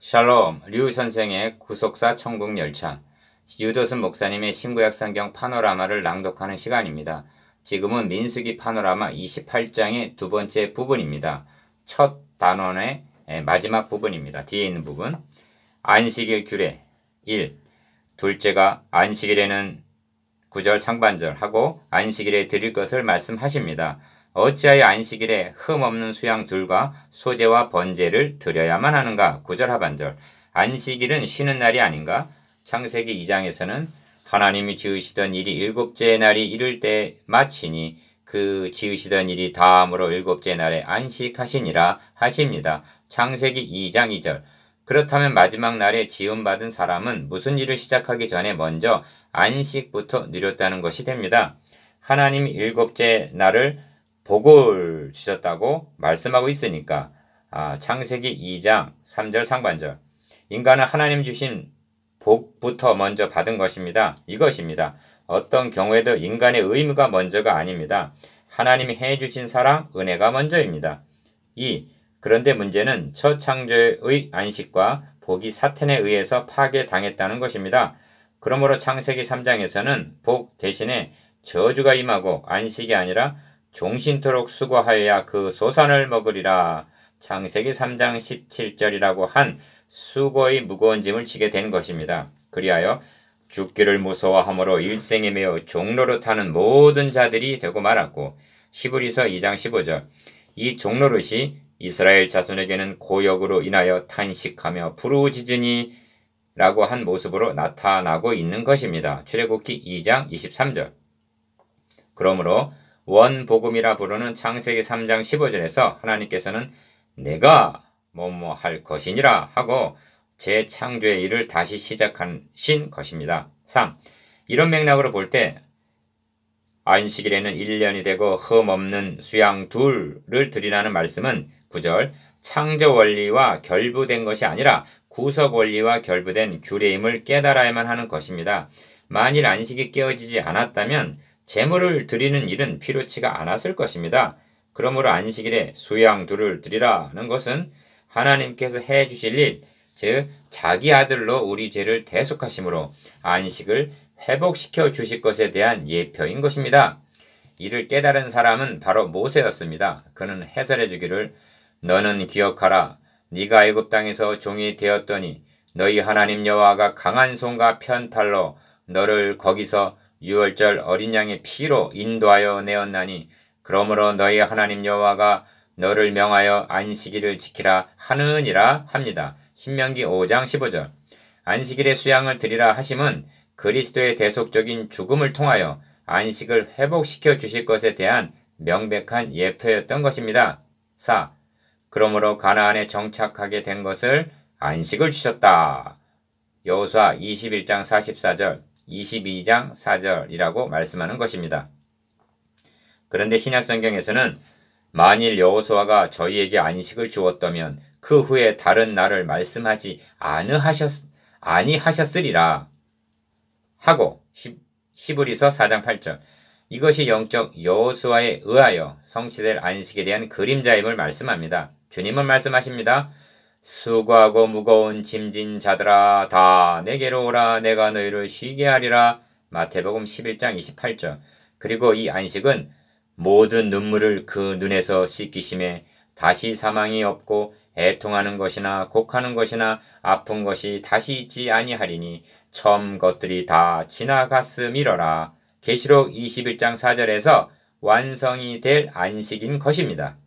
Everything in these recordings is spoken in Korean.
샬롬, 류 선생의 구속사 천국열차. 유도순 목사님의 신구약 성경 파노라마를 낭독하는 시간입니다. 지금은 민수기 파노라마 28장의 두 번째 부분입니다. 첫 단원의 마지막 부분입니다. 뒤에 있는 부분. 안식일 규례 1. 둘째가 안식일에는 구절 상반절 하고 안식일에 드릴 것을 말씀하십니다. 어찌하여 안식일에 흠없는 수양 둘과 소제와 번제를 드려야만 하는가? 구절 하반절. 안식일은 쉬는 날이 아닌가? 창세기 2장에서는 하나님이 지으시던 일이 일곱째 날이 이를 때 마치니 그 지으시던 일이 다함으로 일곱째 날에 안식하시니라 하십니다. 창세기 2장 2절. 그렇다면 마지막 날에 지음받은 사람은 무슨 일을 시작하기 전에 먼저 안식부터 누렸다는 것이 됩니다. 하나님이 일곱째 날을 복을 주셨다고 말씀하고 있으니까 창세기 2장 3절 상반절. 인간은 하나님 주신 복부터 먼저 받은 것입니다. 이것입니다. 어떤 경우에도 인간의 의무가 먼저가 아닙니다. 하나님이 해주신 사랑, 은혜가 먼저입니다. 2. 그런데 문제는 첫 창조의 안식과 복이 사탄에 의해서 파괴당했다는 것입니다. 그러므로 창세기 3장에서는 복 대신에 저주가 임하고 안식이 아니라 종신토록 수고하여야 그 소산을 먹으리라. 창세기 3장 17절이라고 한 수고의 무거운 짐을 지게 된 것입니다. 그리하여 죽기를 무서워함으로 일생에 매어 종로로 타는 모든 자들이 되고 말았고 히브리서 2장 15절. 이 종로릇이 이스라엘 자손에게는 고역으로 인하여 탄식하며 부르짖으니 라고 한 모습으로 나타나고 있는 것입니다. 출애굽기 2장 23절. 그러므로 원복음이라 부르는 창세기 3장 15절에서 하나님께서는 내가 뭐뭐 할 것이니라 하고 재창조의 일을 다시 시작하신 것입니다. 3. 이런 맥락으로 볼 때 안식일에는 1년이 되고 흠없는 수양 둘을 드리라는 말씀은 9절 창조 원리와 결부된 것이 아니라 구속 원리와 결부된 규례임을 깨달아야만 하는 것입니다. 만일 안식이 깨어지지 않았다면 제물을 드리는 일은 필요치가 않았을 것입니다. 그러므로 안식일에 수양 둘을 드리라는 것은 하나님께서 해주실 일, 즉 자기 아들로 우리 죄를 대속하심으로 안식을 회복시켜 주실 것에 대한 예표인 것입니다. 이를 깨달은 사람은 바로 모세였습니다. 그는 해설해 주기를 너는 기억하라. 네가 애굽 땅에서 종이 되었더니 너희 하나님 여호와가 강한 손과 편팔로 너를 거기서 유월절 어린 양의 피로 인도하여 내었나니 그러므로 너희 하나님 여호와가 너를 명하여 안식일을 지키라 하느니라 합니다. 신명기 5장 15절. 안식일에 수양을 드리라 하심은 그리스도의 대속적인 죽음을 통하여 안식을 회복시켜 주실 것에 대한 명백한 예표였던 것입니다. 4. 그러므로 가나안에 정착하게 된 것을 안식을 주셨다. 여호수아 21장 44절, 22장 4절이라고 말씀하는 것입니다. 그런데 신약성경에서는 만일 여호수아가 저희에게 안식을 주었다면 그 후에 다른 날을 말씀하지 아니하셨으리라 하고 히브리서 4장 8절. 이것이 영적 여호수아에 의하여 성취될 안식에 대한 그림자임을 말씀합니다. 주님은 말씀하십니다. 수고하고 무거운 짐진 자들아 다 내게로 오라 내가 너희를 쉬게 하리라. 마태복음 11장 28절. 그리고 이 안식은 모든 눈물을 그 눈에서 씻기심에 다시 사망이 없고 애통하는 것이나 곡하는 것이나 아픈 것이 다시 있지 아니하리니 처음 것들이 다 지나갔음이러라. 계시록 21장 4절에서 완성이 될 안식인 것입니다.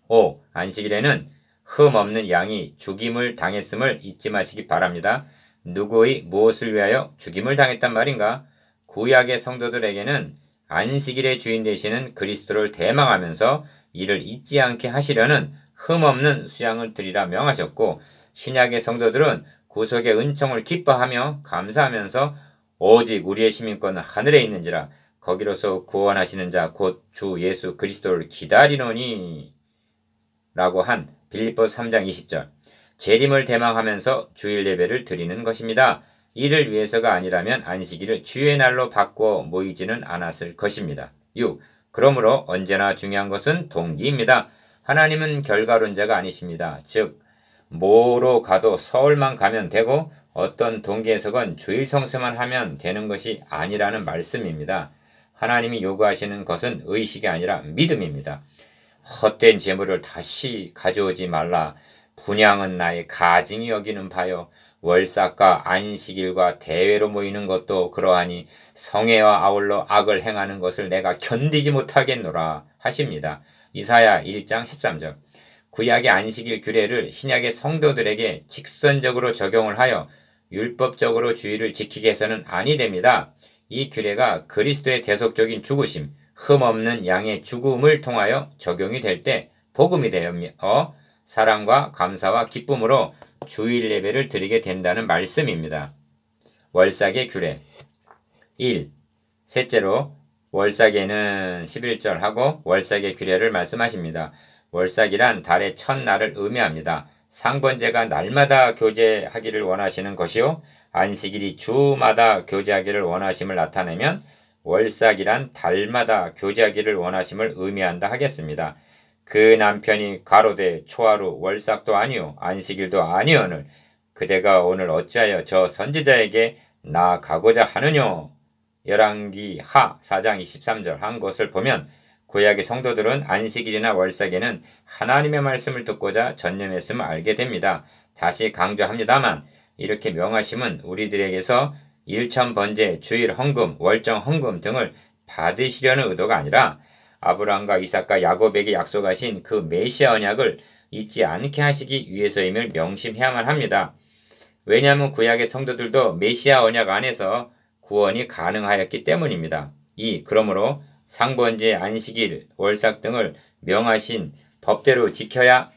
5. 안식일에는 흠없는 양이 죽임을 당했음을 잊지 마시기 바랍니다. 누구의 무엇을 위하여 죽임을 당했단 말인가? 구약의 성도들에게는 안식일의 주인 되시는 그리스도를 대망하면서 이를 잊지 않게 하시려는 흠없는 수양을 드리라 명하셨고 신약의 성도들은 구속의 은총을 기뻐하며 감사하면서 오직 우리의 시민권은 하늘에 있는지라 거기로서 구원하시는 자 곧 주 예수 그리스도를 기다리노니 라고 한 빌립보서 3장 20절. 재림을 대망하면서 주일 예배를 드리는 것입니다. 이를 위해서가 아니라면 안식일을 주의 날로 바꾸어 모이지는 않았을 것입니다. 6. 그러므로 언제나 중요한 것은 동기입니다. 하나님은 결과론자가 아니십니다. 즉 뭐로 가도 서울만 가면 되고 어떤 동기 해석은 주일 성수만 하면 되는 것이 아니라는 말씀입니다. 하나님이 요구하시는 것은 의식이 아니라 믿음입니다. 헛된 재물을 다시 가져오지 말라. 분향은 나의 가증이 여기는 바요. 월삭과 안식일과 대회로 모이는 것도 그러하니 성회와 아울러 악을 행하는 것을 내가 견디지 못하겠노라 하십니다. 이사야 1장 13절. 구약의 안식일 규례를 신약의 성도들에게 직선적으로 적용을 하여 율법적으로 주의를 지키게 해서는 아니 됩니다. 이 규례가 그리스도의 대속적인 죽으심, 흠없는 양의 죽음을 통하여 적용이 될 때 복음이 되어 사랑과 감사와 기쁨으로 주일 예배를 드리게 된다는 말씀입니다. 월삭의 규례 1. 셋째로 월삭에는 11절 하고 월삭의 규례를 말씀하십니다. 월삭이란 달의 첫날을 의미합니다. 상번제가 날마다 교제하기를 원하시는 것이요 안식일이 주마다 교제하기를 원하심을 나타내면 월삭이란 달마다 교제하기를 원하심을 의미한다 하겠습니다. 그 남편이 가로되 초하루 월삭도 아니요 안식일도 아니오늘 그대가 오늘 어찌하여 저 선지자에게 나아가고자 하느뇨. 열왕기 하 4장 23절 한 것을 보면 구약의 성도들은 안식일이나 월삭에는 하나님의 말씀을 듣고자 전념했음을 알게 됩니다. 다시 강조합니다만 이렇게 명하심은 우리들에게서 일천번제, 주일 헌금, 월정 헌금 등을 받으시려는 의도가 아니라 아브라함과 이삭과 야곱에게 약속하신 그 메시아 언약을 잊지 않게 하시기 위해서임을 명심해야만 합니다. 왜냐하면 구약의 성도들도 메시아 언약 안에서 구원이 가능하였기 때문입니다. 그러므로 상번제, 안식일, 월삭 등을 명하신 법대로 지켜야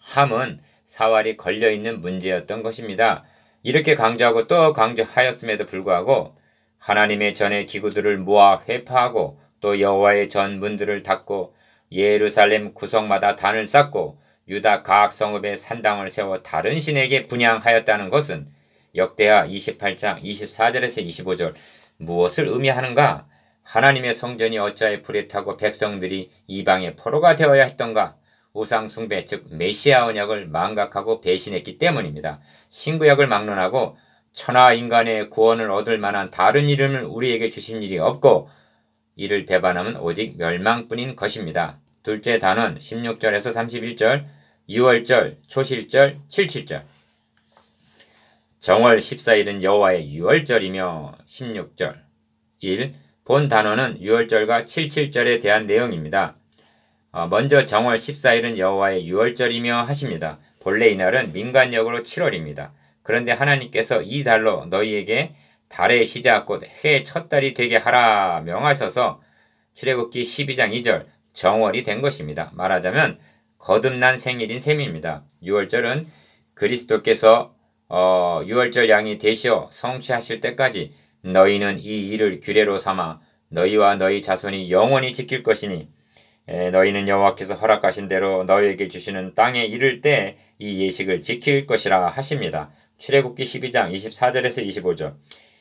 함은 사활이 걸려있는 문제였던 것입니다. 이렇게 강조하고 또 강조하였음에도 불구하고 하나님의 전의 기구들을 모아 회파하고 또 여호와의 전 문들을 닫고 예루살렘 구석마다 단을 쌓고 유다 각 성읍에 산당을 세워 다른 신에게 분향하였다는 것은 역대하 28장 24절에서 25절 무엇을 의미하는가? 하나님의 성전이 어찌하여 불에 타고 백성들이 이방의 포로가 되어야 했던가? 우상 숭배 즉 메시아 언약을 망각하고 배신했기 때문입니다. 신구약을 막론하고 천하 인간의 구원을 얻을 만한 다른 이름을 우리에게 주신 일이 없고 이를 배반하면 오직 멸망뿐인 것입니다. 둘째 단원 16절에서 31절, 6월절, 초실절, 77절. 정월 14일은 여호와의 유월절이며 16절. 1. 본 단원은 유월절과 77절에 대한 내용입니다. 먼저 정월 14일은 여호와의 유월절이며 하십니다. 본래 이날은 민간역으로 7월입니다. 그런데 하나님께서 이 달로 너희에게 달의 시작 곧 해의 첫 달이 되게 하라 명하셔서 출애굽기 12장 2절 정월이 된 것입니다. 말하자면 거듭난 생일인 셈입니다. 유월절은 그리스도께서 유월절 양이 되시어 성취하실 때까지 너희는 이 일을 규례로 삼아 너희와 너희 자손이 영원히 지킬 것이니 너희는 여호와께서 허락하신 대로 너희에게 주시는 땅에 이를 때 이 예식을 지킬 것이라 하십니다. 출애굽기 12장 24절에서 25절.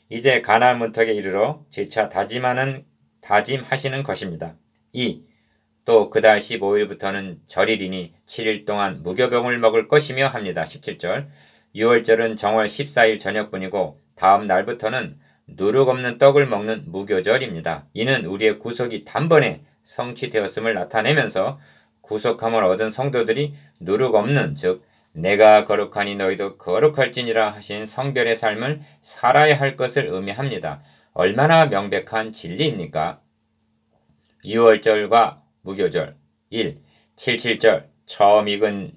이제 가나안 문턱에 이르러 재차 다짐하시는 것입니다. 2. 또 그 달 15일부터는 절일이니 7일 동안 무교병을 먹을 것이며 합니다. 17절. 유월절은 정월 14일 저녁뿐이고 다음 날부터는 누룩 없는 떡을 먹는 무교절입니다. 이는 우리의 구속이 단번에 성취되었음을 나타내면서 구속함을 얻은 성도들이 누룩 없는 즉 내가 거룩하니 너희도 거룩할지니라 하신 성별의 삶을 살아야 할 것을 의미합니다. 얼마나 명백한 진리입니까? 유월절과 무교절 1. 77절 처음 익은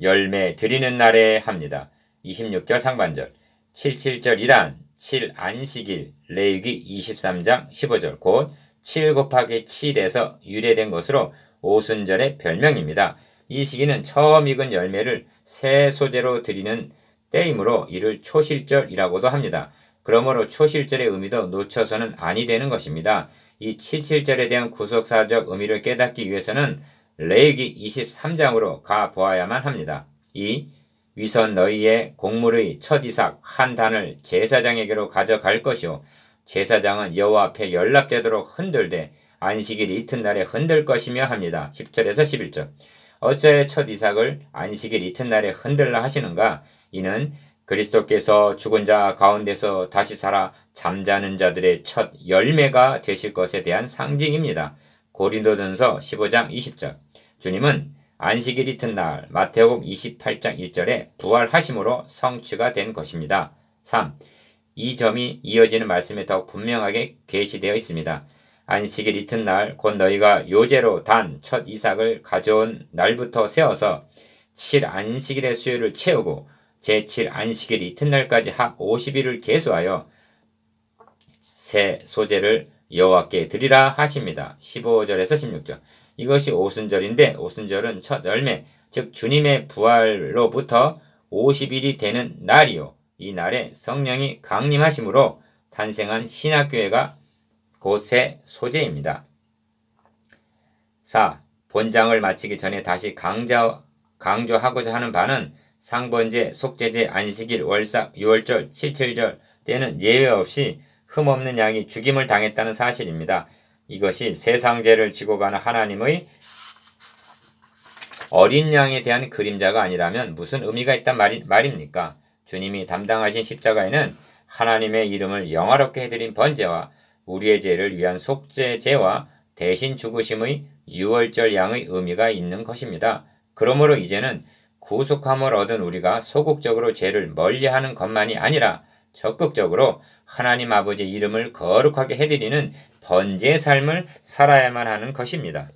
열매 드리는 날에 합니다. 26절 상반절 77절이란 7안식일 레위기 23장 15절 곧 7 곱하기 7에서 유래된 것으로 오순절의 별명입니다. 이 시기는 처음 익은 열매를 새 소재로 드리는 때이므로 이를 초실절이라고도 합니다. 그러므로 초실절의 의미도 놓쳐서는 아니 되는 것입니다. 이 77절에 대한 구속사적 의미를 깨닫기 위해서는 레위기 23장으로 가보아야만 합니다. 2. 위선 너희의 곡물의 첫 이삭 한 단을 제사장에게로 가져갈 것이요 제사장은 여호와 앞에 연락되도록 흔들되 안식일 이튿날에 흔들 것이며 합니다. 10절에서 11절. 어찌하여 첫 이삭을 안식일 이튿날에 흔들라 하시는가? 이는 그리스도께서 죽은 자 가운데서 다시 살아 잠자는 자들의 첫 열매가 되실 것에 대한 상징입니다. 고린도전서 15장 20절. 주님은 안식일 이튿날 마태복음 28장 1절에 부활하심으로 성취가 된 것입니다. 3. 이 점이 이어지는 말씀에 더 분명하게 계시되어 있습니다. 안식일 이튿날 곧 너희가 요제로 단 첫 이삭을 가져온 날부터 세어서 7안식일의 수요를 채우고 제7안식일 이튿날까지 합 50일을 계수하여 새 소재를 여호와께 드리라 하십니다. 15절에서 16절. 이것이 오순절인데 오순절은 첫 열매, 즉 주님의 부활로부터 50일이 되는 날이요. 이 날에 성령이 강림하심으로 탄생한 신학교회가 곧 새 소재입니다. 4. 본장을 마치기 전에 다시 강조하고자 하는 바는 상번제, 속죄제, 안식일, 월삭, 유월절, 칠칠절 때는 예외 없이 흠없는 양이 죽임을 당했다는 사실입니다. 이것이 세상죄를 지고 가는 하나님의 어린 양에 대한 그림자가 아니라면 무슨 의미가 있단 말입니까? 주님이 담당하신 십자가에는 하나님의 이름을 영화롭게 해드린 번제와 우리의 죄를 위한 속죄제와 대신 죽으심의 유월절 양의 의미가 있는 것입니다. 그러므로 이제는 구속함을 얻은 우리가 소극적으로 죄를 멀리하는 것만이 아니라 적극적으로 하나님 아버지의 이름을 거룩하게 해드리는 번제의 삶을 살아야만 하는 것입니다.